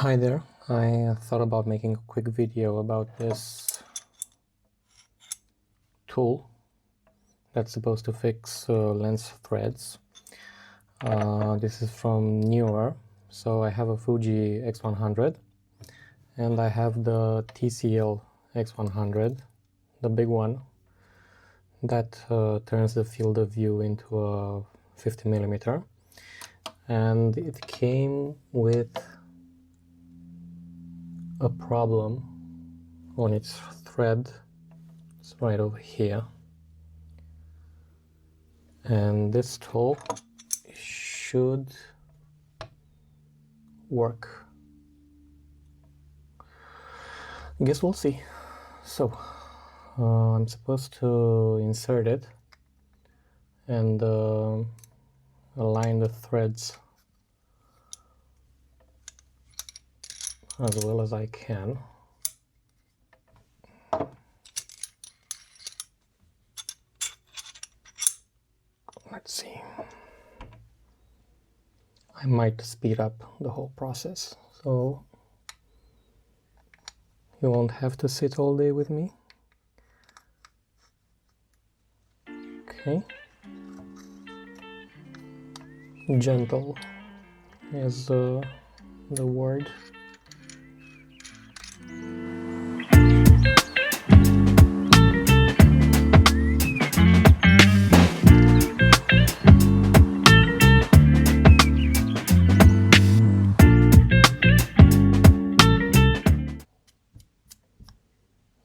Hi there, I thought about making a quick video about this tool that's supposed to fix lens threads. This is from newer, so I have a Fuji X100 and I have the TCL-X100, the big one, that turns the field of view into a 50mm, and it came with a problem on its thread. It's right over here, and this tool should work. I guess we'll see. So I'm supposed to insert it and align the threads as well as I can. Let's see. I might speed up the whole process, so you won't have to sit all day with me. Okay. Gentle is the word.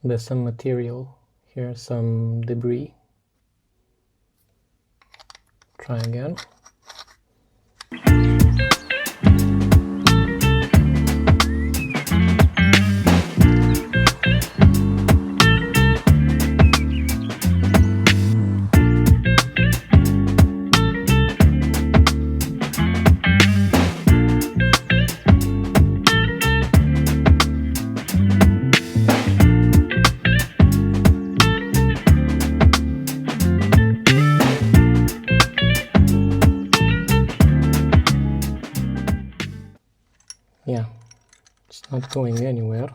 There's some material here, some debris. Try again. Yeah, it's not going anywhere.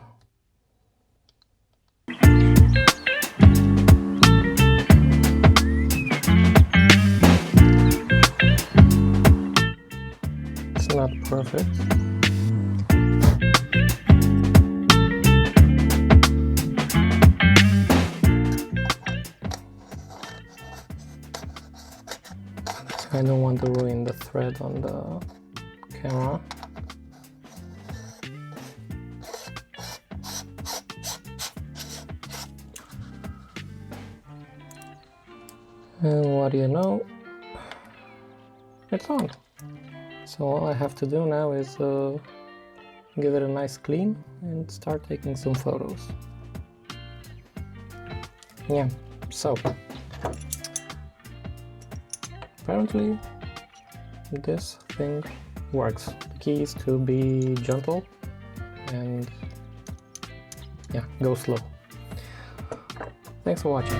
It's not perfect. I don't want to ruin the thread on the camera. And what do you know, it's on. So all I have to do now is give it a nice clean and start taking some photos. Yeah, so apparently this thing works. The key is to be gentle and yeah, go slow. Thanks for watching.